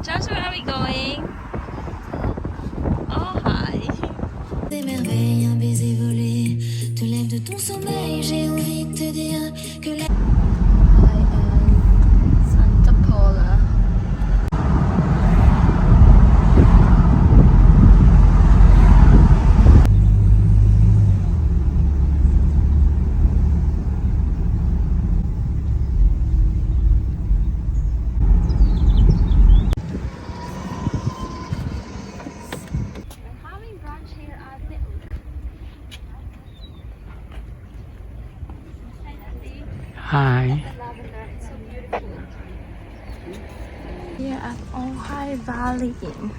Josh, where are we going? Oh, hi. Des merveilles, un baiser volé te lève de ton sommeil. J'ai envie de te dire que la... I am Santa Paula. We're having brunch here at the Hi. lavender. It's so beautiful. Here at Ojai Valley Inn.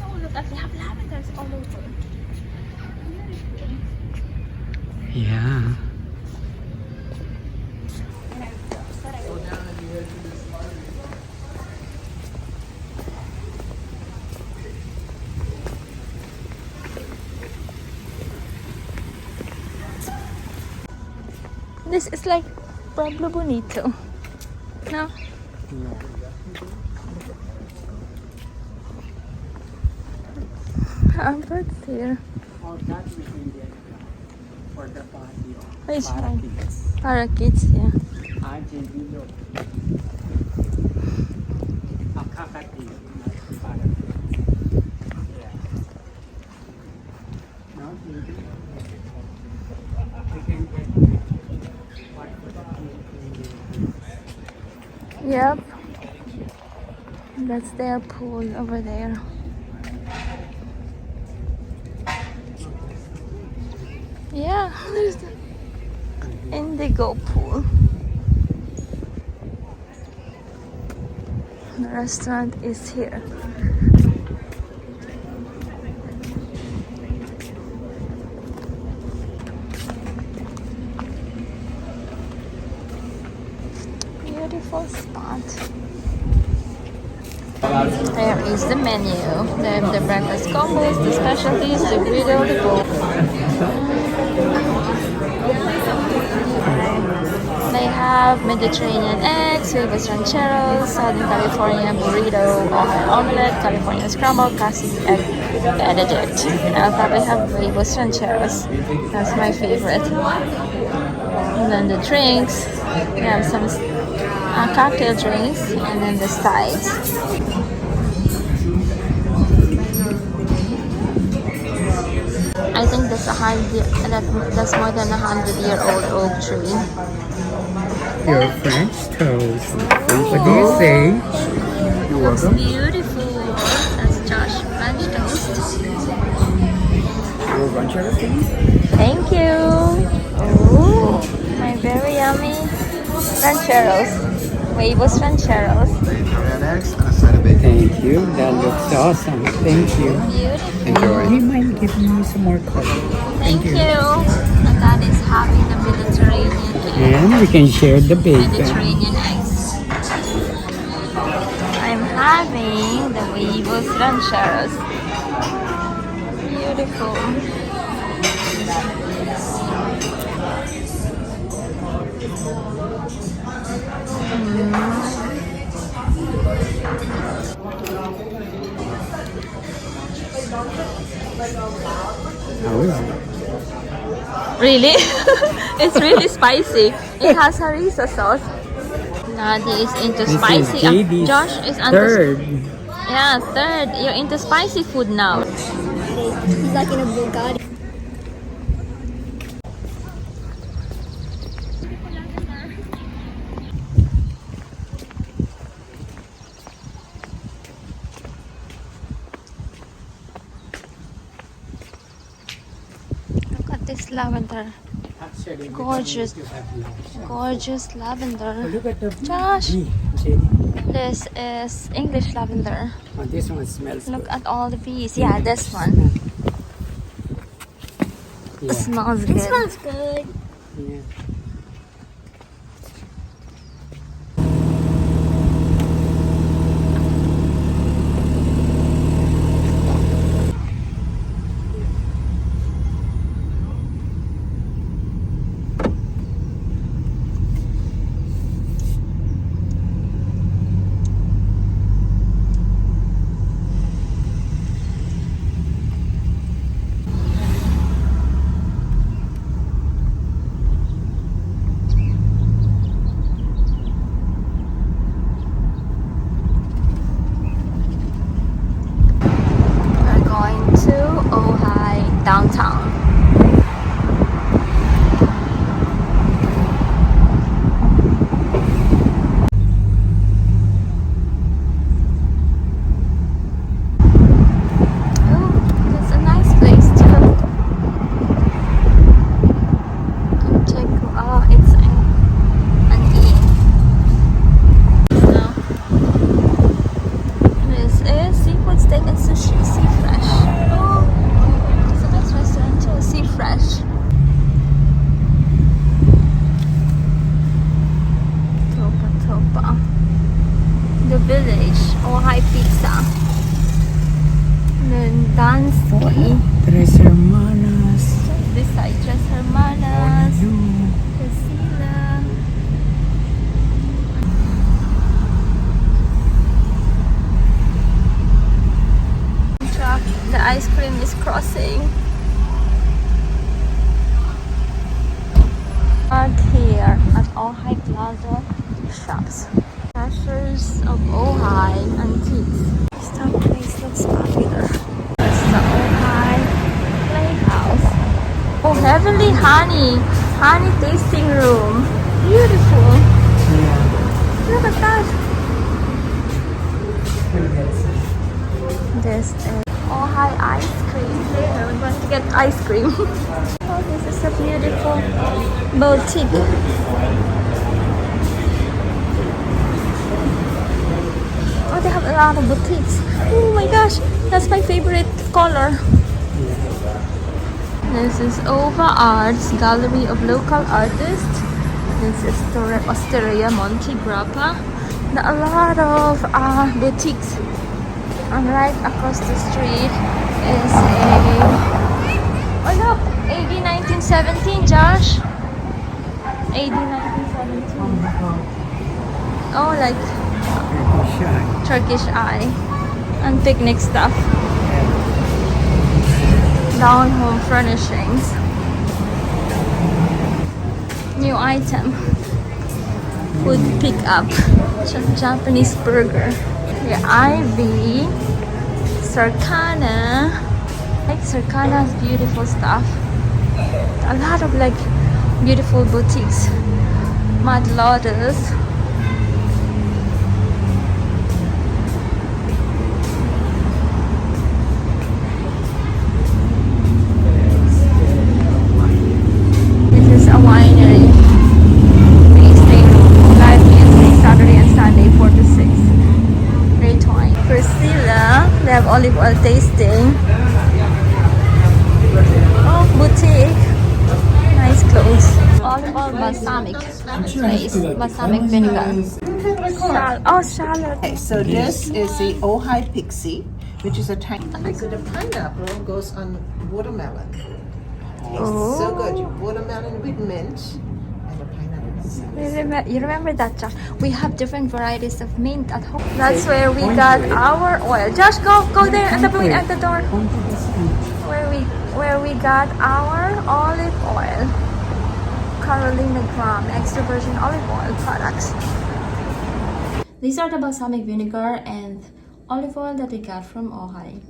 Oh, look at they have lavenders all over. Yeah. This is like Pueblo Bonito. No? Birds here. Oh, that we can get for the party. Which one? Parakeets. Parakeets, yeah. Argentino. A cockatoo, not parakeet. Yeah. No, maybe. We can get what for the Yep. That's their pool over there. Yeah, there's the indigo pool. The restaurant is here. Beautiful spot. There is the menu. They have the breakfast combos, the specialties, the griddle, the bowl. They have Mediterranean eggs, huevos rancheros, Southern California burrito, Ohio omelette, California scrambled, classic egg benedict. I'll probably have huevos rancheros. That's my favorite. And then the drinks. We have some cocktail drinks, and then the sides. I think that's more than 100-year-old oak tree. your French toast. What do you say? You're Looks welcome. beautiful. That's Josh French toast. Your brunch everything? Thank you. Oh, my very yummy rancheros. Huevos rancheros. Red eggs and a side of bacon. Thank you. That looks awesome. Thank you. Beautiful. Enjoy. Do you mind giving me some more color? Thank you. And that is having the Mediterranean egg. And we can share the bacon. Mediterranean eggs. I'm having the huevos rancheros. Beautiful. How is it? Really? It's really spicy. It has harissa sauce. Nadi is into This spicy. is JD's Josh is into third. Yeah, third. You're into spicy food now. He's like in a Bugatti. Look at this lavender. Actually, Gorgeous. we have lunch. Gorgeous lavender. Look at the Josh. bee, JD. This is English lavender. Oh, this one smells Look good. at all the bees. Yeah, this one. Yeah. It smells good. It smells good. Yeah. Out here at Ojai Plaza shops. Treasures of Ojai Antiques. This place looks popular. That's the Ojai Playhouse. Oh, heavenly honey tasting room. Beautiful. Look at that. This is Ojai ice cream. We're going to get ice cream. Oh, this is a beautiful boutique. Oh, they have a lot of boutiques. Oh my gosh, that's my favorite color. This is Ova Arts, Gallery of Local Artists. This is Torre Osteria Monte Grappa. There are a lot of boutiques. And right across the street is oh look, AD 1917, Josh. AD 1917. Oh, like Turkish eye and picnic stuff. Down home furnishings. New item. Food pick up. Japanese burger. The Ivy. Circana. Like Circana's beautiful stuff. A lot of like beautiful boutiques. Mad Lotus. This is a winery. Tasting live music Saturday and Sunday 4 to 6. Great wine. Priscilla, they have olive oil tasting. Oh, boutique. Nice clothes. Olive oil balsamic paste. Balsamic vinegar. Shallot. Okay, so this is the Ojai Pixie, which is a tiny. So the pineapple goes on watermelon. It's so good. You watermelon with mint and the pineapple. You remember that, Josh? We have different varieties of mint at home. That's where we got our oil. Josh, go there at the door. Where we got our olive oil. Carolina Gramm extra virgin olive oil products. These are the balsamic vinegar and olive oil that we got from Ojai.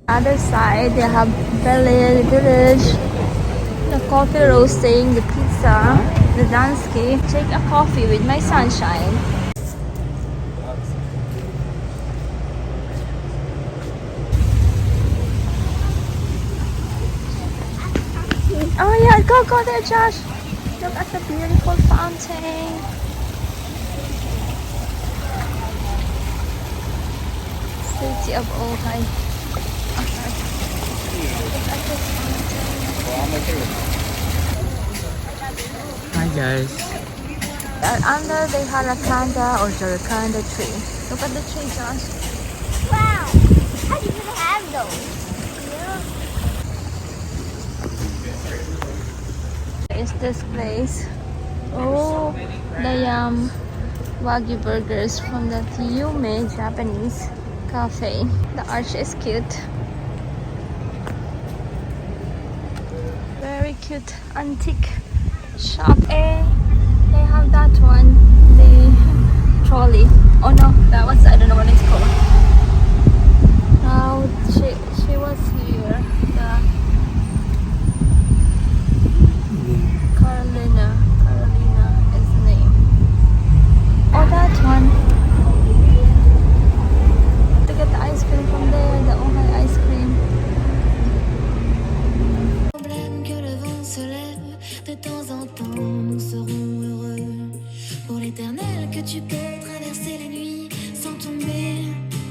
Other side, they have village, the coffee roasting, the pizza, the dansky. Take a coffee with my sunshine. Oh yeah, go there, Josh. Look at the beautiful fountain. City of Ojai. Hi guys. And under the Harakanda or Jarakanda tree. Look at the tree, Josh. Wow! How do you even have those? Is this place? Oh, the Wagyu burgers from that Yume Japanese cafe. The arch is cute. Very cute antique shop. They have that one, the trolley. Oh no, that was, I don't know what it's called.